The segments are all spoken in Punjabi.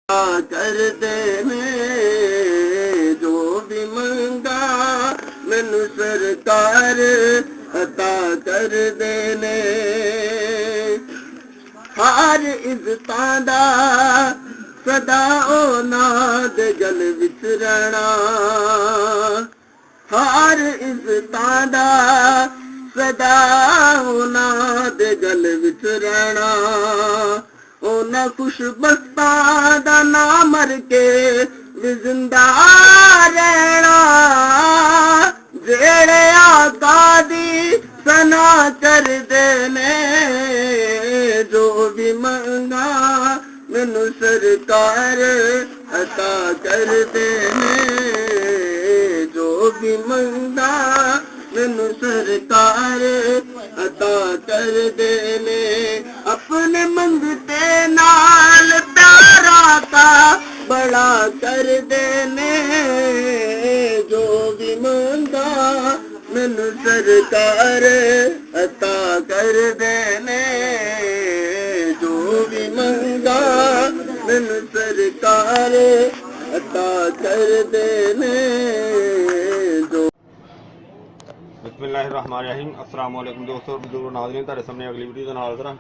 कर देने जो भी मंगा मैनू सरकार अता कर देने हर इज्जतां दा सदा ओनां दे गल विच रहना हर इज्जतां दा सदा ओनां दे गल विच रहना ओना खुशबख्तां दा नाम मर के भी जिंदा रहना जेड़े आका दी सना कर देने जो भी मंगा मैनू सरकार अता कर देने जो भी मंगा मैनू सरकार अता कर देने अपने मंगते नाल प्यारा का बड़ा कर देने जो भी मंगा मैनू सरकार अता कर देने जो भी मंगा मैनू सरकार अता कर देने जो बिस्मिल्लाहिर्रहमानिर्रहीम अस्सलाम वालेकुम दोस्तों बुजुर्ग नाज़रीन ਤੁਹਾਡੇ ਸਾਹਮਣੇ अगली वीडियो ਦੇ ਨਾਲ ਹਾਜ਼ਰ ਹਾਂ।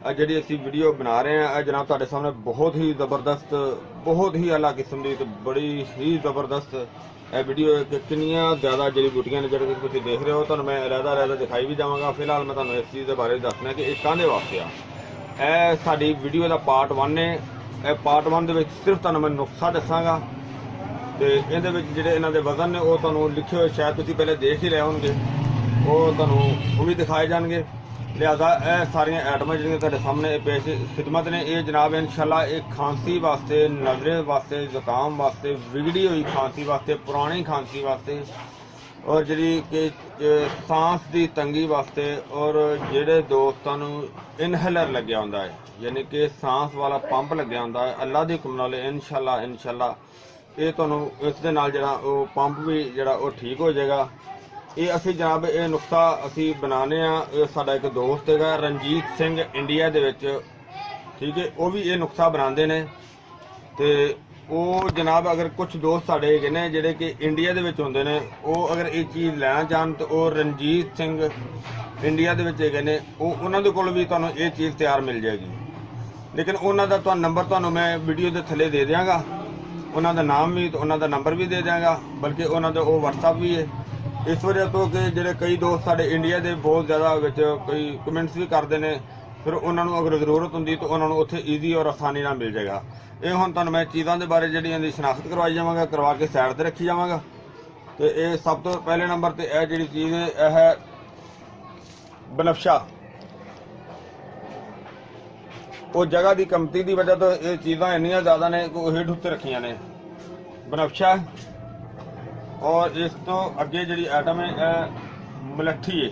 ਅੱਜ ਜਿਹੜੀ ਅਸੀਂ ਵੀਡੀਓ ਬਣਾ ਰਹੇ ਹਾਂ ਜਨਾਬ ਤੁਹਾਡੇ ਸਾਹਮਣੇ ਬਹੁਤ ਹੀ ਜ਼ਬਰਦਸਤ ਬਹੁਤ ਹੀ ਆਲਾ ਕਿਸਮ ਦੀ ਤੇ ਬੜੀ ਹੀ ਜ਼ਬਰਦਸਤ ਇਹ ਵੀਡੀਓ ਕਿੰਨੀਆਂ ਜ਼ਿਆਦਾ ਜੜੀ ਬੂਟੀਆਂ ਨੇ ਜਿਹੜੇ ਤੁਸੀਂ ਦੇਖ ਰਹੇ ਹੋ ਤੁਹਾਨੂੰ ਮੈਂ ਅਲੱਗ-ਅਲੱਗ ਦਿਖਾਈ ਵੀ ਜਾਵਾਂਗਾ। ਫਿਲਹਾਲ ਮੈਂ ਤੁਹਾਨੂੰ ਇਸ ਚੀਜ਼ ਦੇ ਬਾਰੇ ਦੱਸਣਾ ਕਿ ਇਹ ਕਾਹਦੇ ਵਾਸਤੇ ਆ। ਇਹ ਸਾਡੀ ਵੀਡੀਓ ਦਾ ਪਾਰਟ 1 ਹੈ। ਇਹ ਪਾਰਟ 1 ਦੇ ਵਿੱਚ ਸਿਰਫ ਤੁਹਾਨੂੰ ਮੈਂ ਨੁਕਸਾ ਦੱਸਾਂਗਾ ਤੇ ਇਹਦੇ ਵਿੱਚ ਜਿਹੜੇ ਇਹਨਾਂ ਦੇ ਵਜ਼ਨ ਨੇ ਉਹ ਤੁਹਾਨੂੰ ਲਿਖੇ ਹੋਏ ਸ਼ਾਇਦ ਤੁਸੀਂ ਪਹਿਲੇ ਦੇਖ ਹੀ ਰਹੇ ਹੋਣਗੇ ਉਹ ਤੁਹਾਨੂੰ ਉਹ ਵੀ ਦਿਖਾਏ ਜਾਣਗੇ। ਲਿਹਾਜ਼ਾ ਇਹ ਸਾਰੀਆਂ ਆਈਟਮਾਂ ਜਿਹੜੀਆਂ ਤੁਹਾਡੇ ਸਾਹਮਣੇ ਪੇਸ਼ ਖਿਦਮਤ ਨੇ ਇਹ ਜਨਾਬ ਇਨਸ਼ਾਅੱਲਾ ਇਹ ਖਾਂਸੀ ਵਾਸਤੇ ਨਜ਼ਰੇ ਵਾਸਤੇ ਜ਼ੁਕਾਮ ਵਾਸਤੇ ਵਿਗੜੀ ਹੋਈ ਖਾਂਸੀ ਵਾਸਤੇ ਪੁਰਾਣੀ ਖਾਂਸੀ ਵਾਸਤੇ ਔਰ ਜਿਹੜੀ ਕਿ ਸਾਂਸ ਦੀ ਤੰਗੀ ਵਾਸਤੇ ਔਰ ਜਿਹੜੇ ਦੋਸਤਾਂ ਨੂੰ ਇਨਹੇਲਰ ਲੱਗਿਆ ਹੁੰਦਾ ਹੈ ਯਾਨੀ ਕਿ ਸਾਂਸ ਵਾਲਾ ਪੰਪ ਲੱਗਿਆ ਹੁੰਦਾ ਹੈ ਅੱਲਾ ਦੇ ਹੁਕਮ ਨਾਲ ਇਨਸ਼ਾਅੱਲਾ ਇਹ ਤੁਹਾਨੂੰ ਇਸ ਦੇ ਨਾਲ ਜਿਹੜਾ ਉਹ ਪੰਪ ਵੀ ਜਿਹੜਾ ਉਹ ਠੀਕ ਹੋ ਜਾਏਗਾ। ਇਹ ਅਸੀਂ ਜਨਾਬ ਇਹ ਨੁਕਤਾ ਅਸੀਂ ਬਣਾਉਂਦੇ ਆ। ਇਹ ਸਾਡਾ ਇੱਕ ਦੋਸਤ ਹੈਗਾ ਰਣਜੀਤ ਸਿੰਘ ਇੰਡੀਆ ਦੇ ਵਿੱਚ ਠੀਕ ਹੈ ਉਹ ਵੀ ਇਹ ਨੁਕਤਾ ਬਣਾਉਂਦੇ ਨੇ ਤੇ ਉਹ ਜਨਾਬ ਅਗਰ ਕੁਝ ਦੋਸਤ ਸਾਡੇ ਹੈਗੇ ਨੇ ਜਿਹੜੇ ਕਿ ਇੰਡੀਆ ਦੇ ਵਿੱਚ ਹੁੰਦੇ ਨੇ ਉਹ ਅਗਰ ਇਹ ਚੀਜ਼ ਲੈਣਾ ਚਾਹਣ ਤਾਂ ਉਹ ਰਣਜੀਤ ਸਿੰਘ ਇੰਡੀਆ ਦੇ ਵਿੱਚ ਹੈਗੇ ਨੇ ਉਹਨਾਂ ਦੇ ਕੋਲ ਵੀ ਤੁਹਾਨੂੰ ਇਹ ਚੀਜ਼ ਤਿਆਰ ਮਿਲ ਜਾਏਗੀ। ਲੇਕਿਨ ਉਹਨਾਂ ਦਾ ਤੁਹਾਨੂੰ ਨੰਬਰ ਤੁਹਾਨੂੰ ਮੈਂ ਵੀਡੀਓ ਦੇ ਥੱਲੇ ਦੇ ਦਿਆਂਗਾ ਉਹਨਾਂ ਦਾ ਨਾਮ ਵੀ ਉਹਨਾਂ ਦਾ ਨੰਬਰ ਵੀ ਦੇ ਦਿਆਂਗਾ ਬਲਕਿ ਉਹਨਾਂ ਦਾ ਉਹ WhatsApp ਵੀ ਹੈ। ਇਸ ਵਜ੍ਹਾ ਤੋਂ ਕਿ ਜਿਹੜੇ ਕਈ ਦੋਸਤ ਸਾਡੇ ਇੰਡੀਆ ਦੇ ਬਹੁਤ ਜ਼ਿਆਦਾ ਵਿੱਚ ਕਈ ਕਮੈਂਟਸ ਵੀ ਕਰਦੇ ਨੇ ਫਿਰ ਉਹਨਾਂ ਨੂੰ ਅਗਰ ਜ਼ਰੂਰਤ ਹੁੰਦੀ ਤਾਂ ਉਹਨਾਂ ਨੂੰ ਉੱਥੇ ਈਜ਼ੀ ਔਰ ਆਸਾਨੀ ਨਾਲ ਮਿਲ ਜਾਏਗਾ। ਇਹ ਹੁਣ ਤੁਹਾਨੂੰ ਮੈਂ ਚੀਜ਼ਾਂ ਦੇ ਬਾਰੇ ਜਿਹੜੀਆਂ ਦੀ ਸ਼ਨਾਖਤ ਕਰਵਾਈ ਜਾਵਾਂਗਾ ਕਰਵਾ ਕੇ ਸਾਈਡ ਤੇ ਰੱਖੀ ਜਾਵਾਂਗਾ। ਤੇ ਇਹ ਸਭ ਤੋਂ ਪਹਿਲੇ ਨੰਬਰ ਤੇ ਇਹ ਜਿਹੜੀ ਚੀਜ਼ ਹੈ ਇਹ ਹੈ ਬਨਫਸ਼ਾ। ਉਹ ਜਗ੍ਹਾ ਦੀ ਕਮਤੀ ਦੀ ਵਜ੍ਹਾ ਤੋਂ ਇਹ ਚੀਜ਼ਾਂ ਇੰਨੀਆਂ ਜ਼ਿਆਦਾ ਨੇ ਕਿ ਹੇਠ ਉੱਤੇ ਰੱਖੀਆਂ ਨੇ ਬਨਫਸ਼ਾ। ਔਰ ਇਸ ਤੋਂ ਅੱਗੇ ਜਿਹੜੀ ਆਈਟਮ ਹੈ ਇਹ ਮਲੱਠੀ ਹੈ।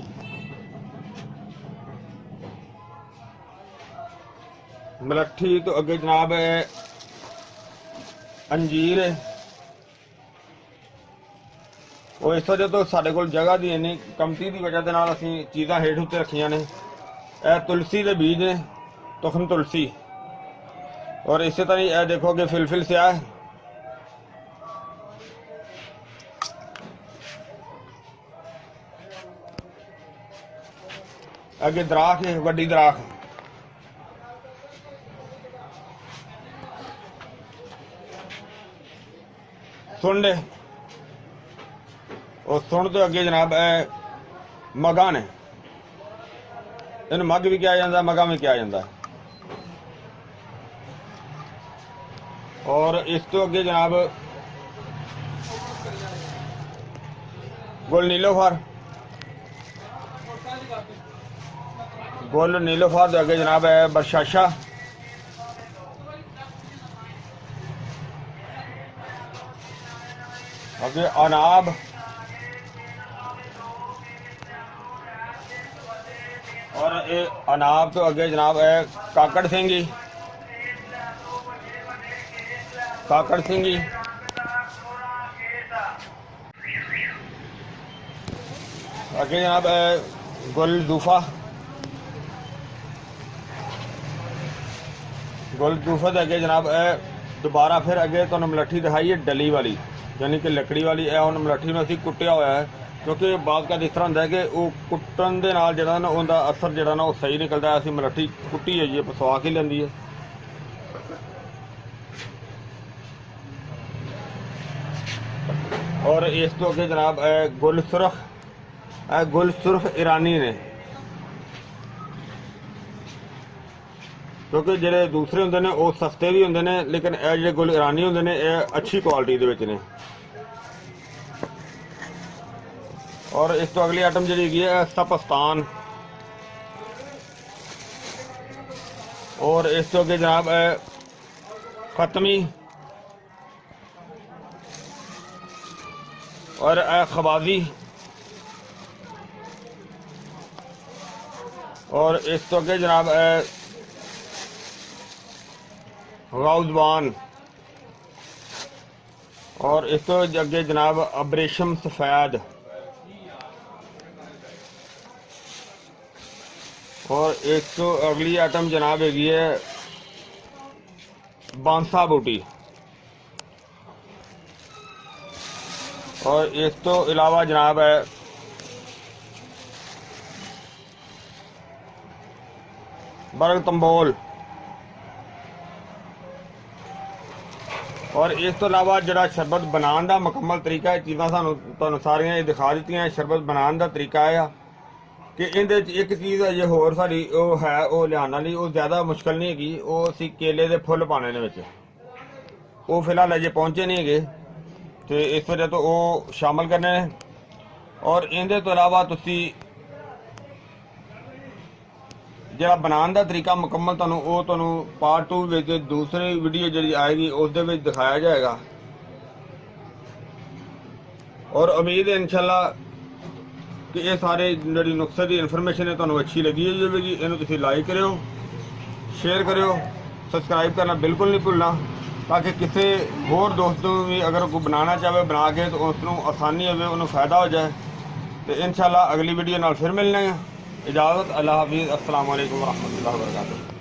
ਮਲੱਠੀ ਤੋਂ ਅੱਗੇ ਜਨਾਬ ਅੰਜੀਰ ਹੈ। ਉਹ ਇਸ ਵਜ੍ਹਾ ਤੋਂ ਸਾਡੇ ਕੋਲ ਜਗ੍ਹਾ ਦੀ ਇੰਨੀ ਕਮਤੀ ਦੀ ਵਜ੍ਹਾ ਦੇ ਨਾਲ ਅਸੀਂ ਚੀਜ਼ਾਂ ਹੇਠ ਉੱਤੇ ਰੱਖੀਆਂ ਨੇ। ਇਹ ਤੁਲਸੀ ਦੇ ਬੀਜ ਨੇ तुखम तुलसी और इसी तरह यह देखोगे फिलफिल स्याह आगे दराख है वड्डी दराख सुंड और सुंड तो अगे जनाब मगा ने इन मग भी क्या जाता मगा में क्या जाता और इस तो अगे जनाब गुल नीलोफर के अगे जनाब है बरशाशा अगे अनाब और ये अनाब तो अगे जनाब है काकड़ सिंगी आगे जनाब गुल दूफा के अगे जनाब ਦੁਬਾਰਾ ਫਿਰ ਅੱਗੇ ਤੁਹਾਨੂੰ ਮਲੱਠੀ ਦਿਖਾਈ ਹੈ ਡਲੀ ਵਾਲੀ, ਯਾਨੀ ਕਿ ਲੱਕੜੀ ਵਾਲੀ। ਇਹ ਹੁਣ ਮਲੱਠੀ ਨੂੰ ਅਸੀਂ ਕੁੱਟਿਆ ਹੋਇਆ ਹੈ, ਕਿਉਂਕਿ ਬਾਅਦ ਕਦ ਇਸ ਤਰ੍ਹਾਂ ਹੁੰਦਾ ਹੈ ਕਿ ਉਹ ਕੁੱਟਣ ਦੇ ਨਾਲ ਜਿਹੜਾ ਨਾ ਉਹਦਾ ਅਸਰ ਜਿਹੜਾ ਨਾ ਉਹ ਸਹੀ ਨਿਕਲਦਾ ਹੈ। ਅਸੀਂ ਮਲੱਠੀ ਕੁੱਟੀ ਹੈ ਜੀ, ਪਸਵਾ ਕੇ ਲੈਂਦੀ ਹੈ। ਔਰ ਇਸ ਤੋਂ ਅੱਗੇ ਜਨਾਬ ਗੁਲ ਸੁਰਖ ਈਰਾਨੀ ਨੇ, ਕਿਉਂਕਿ ਜਿਹੜੇ ਦੂਸਰੇ ਹੁੰਦੇ ਨੇ ਉਹ ਸਸਤੇ ਵੀ ਹੁੰਦੇ ਨੇ, ਲੇਕਿਨ ਇਹ ਜਿਹੜੇ ਗੁਲ ਈਰਾਨੀ ਹੁੰਦੇ ਨੇ ਇਹ ਅੱਛੀ ਕੁਆਲਿਟੀ ਦੇ ਵਿੱਚ ਨੇ। ਔਰ ਇਸ ਤੋਂ ਅਗਲੀ ਆਈਟਮ ਜਿਹੜੀ ਹੈਗੀ ਹੈ ਸਪਸਤਾਨ। ਔਰ ਇਸ ਤੋਂ ਅੱਗੇ ਜਨਾਬ ਖਤਮੀ और खबाजी। और इस तो अगे जनाब गाउजबान। और इस तो अगे जनाब अब्रेशम सफ़ैद। और इस तो अगली आइटम जनाब हैगी है बांसा बूटी। और इस तो अलावा जनाब है बरग तंबोल। और इस तो अलावा जरा शरबत बनाने का मुकम्मल तरीका है, चीज़ां सानू सारियां दिखा दी। शरबत बनाने का तरीका है कि इहदे एक चीज़ अजे होर साडी ओह है ओह लियाण वाली, ओह ज़्यादा मुश्किल नहीं हैगी। ओह असीं केले दे फुੱਲ पाने ने विच, ओह फिलहाल अजे पहुंचे नहीं हैगे तो इस वजह तो वो शामिल करने। और इहदे तो इलावा तुसी जिहड़ा बनाने का तरीका मुकम्मल तुहानूं पार्ट 2 विच दूसरी वीडियो जिहड़ी आएगी उस दे विच दिखाया जाएगा। और उम्मीद है इंशाल्लाह कि ये सारे जिहड़ी नुस्खे की इन्फॉर्मेशन है तुहानूं अच्छी लगी होगी। इहनूं तुसीं लाइक करियो, शेयर करियो, सब्सक्राइब करना बिल्कुल नहीं भुलना, ताकि किसी होर दोस्त भी अगर कोई बनाना चाहे बना के तो उसनों आसानी हो, उन्होंने फ़ायदा हो जाए। तो इंशाल्लाह अगली वीडियो नाल फिर मिलने। इजाज़त, अल्लाह हाफिज़, अस्सलाम वालेकुम व रहमतुल्लाहि व बरकातुहू।